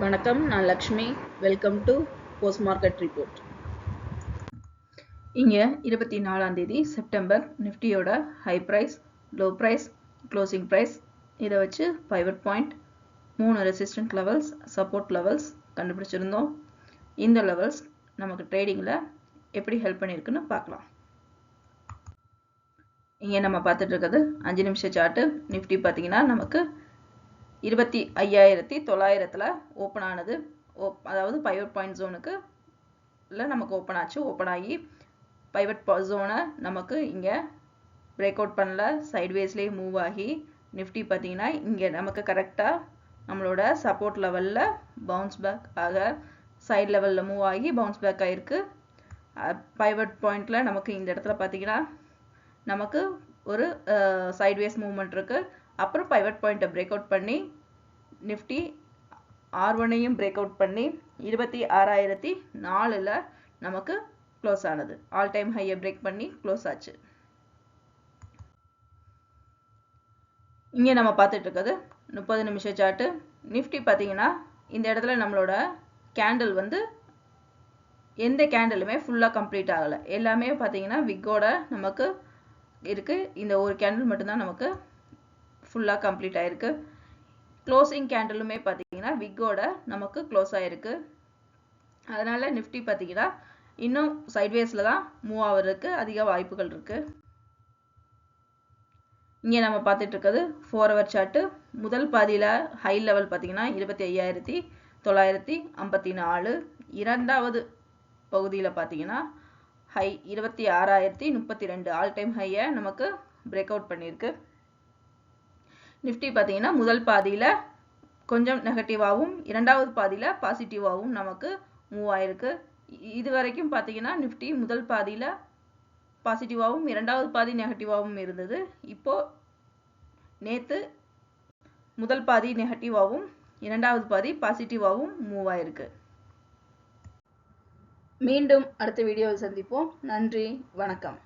வணக்கம், நான் Lakshmi. Welcome to post market report. இங்கே 24ஆம் தேதி செப்டம்பர் நிஃப்டியோட high price, low price, closing price இதை வச்சு pivot point, 3 resistant levels, support levels கண்டுபிடிச்சிருந்தோம். இந்த லெவல்ஸ் நமக்கு ட்ரேடிங்கில் எப்படி ஹெல்ப் பண்ணியிருக்குன்னு பார்க்கலாம். இங்கே நம்ம பார்த்துட்டு இருக்கிறது 5 நிமிஷ சார்ட்டு. நிஃப்டி பார்த்தீங்கன்னா நமக்கு 25,900 ஓப்பன் ஆனது. அதாவது பைவட் பாயிண்ட் ஜோனுக்கு நமக்கு ஓப்பன் ஆச்சு. ஓப்பன் ஆகி பைவட் ஜோனை நமக்கு இங்கே பிரேக் அவுட் பண்ணல, சைட்வேஸ்லேயே மூவ் ஆகி நிஃப்டி பார்த்தீங்கன்னா இங்கே நமக்கு கரெக்டாக நம்மளோட சப்போர்ட் லெவலில் பவுன்ஸ் பேக் ஆக சைட் லெவலில் மூவ் ஆகி பவுன்ஸ் பேக் ஆகிருக்கு. பைவட் பாயிண்டில் நமக்கு இந்த இடத்துல பார்த்தீங்கன்னா நமக்கு ஒரு சைட்வேஸ் மூவ்மெண்ட் இருக்குது. அப்புறம் பைவட் பாயிண்ட்டை பிரேக் அவுட் பண்ணி நிஃப்டி R1ஐயும் பிரேக் அவுட் பண்ணி 26,004 நமக்கு க்ளோஸ் ஆனது. ஆல் டைம் ஹையை பிரேக் பண்ணி க்ளோஸ் ஆச்சு. இங்கே நம்ம பார்த்துட்டு இருக்கிறது 30 நிமிஷ சார்ட்டு. நிஃப்டி பார்த்தீங்கன்னா இந்த இடத்துல நம்மளோட கேண்டில் எந்த கேண்டிலுமே ஃபுல்லாக கம்ப்ளீட் ஆகலை. எல்லாமே பார்த்தீங்கன்னா விக்கோட நமக்கு இருக்குது. இந்த ஒரு கேண்டில் மட்டும்தான் நமக்கு ஃபுல்லாக கம்ப்ளீட் ஆகிருக்கு. க்ளோசிங் கேண்டிலுமே பார்த்தீங்கன்னா விக்கோட நமக்கு க்ளோஸ் ஆகிருக்கு. அதனால் நிஃப்டி பார்த்தீங்கன்னா இன்னும் சைட்வேஸில் தான் மூவ் ஆகிறதுக்கு அதிக வாய்ப்புகள் இருக்குது. இங்கே நம்ம பார்த்துட்டு இருக்கிறது 4 ஹவர் சார்ட்டு. முதல் பாதியில் ஹை லெவல் பார்த்தீங்கன்னா 25,954. இரண்டாவது பகுதியில் பார்த்தீங்கன்னா ஹை 26,032 ஆல் டைம் ஹையை நமக்கு பிரேக் அவுட் பண்ணியிருக்கு. நிஃப்டி பார்த்தீங்கன்னா முதல் பாதியில் கொஞ்சம் நெகட்டிவாகவும் இரண்டாவது பாதியில் பாசிட்டிவாகவும் நமக்கு மூவ் ஆயிருக்கு. இது வரைக்கும் பார்த்தீங்கன்னா நிஃப்டி முதல் பாதியில் பாசிட்டிவாகவும் இரண்டாவது பாதி நெகட்டிவாகவும் இருந்தது. இப்போது நேற்று முதல் பாதி நெகட்டிவாகவும் இரண்டாவது பாதி பாசிட்டிவாகவும் மூவ் ஆயிருக்கு. மீண்டும் அடுத்த வீடியோவில் சந்திப்போம். நன்றி, வணக்கம்.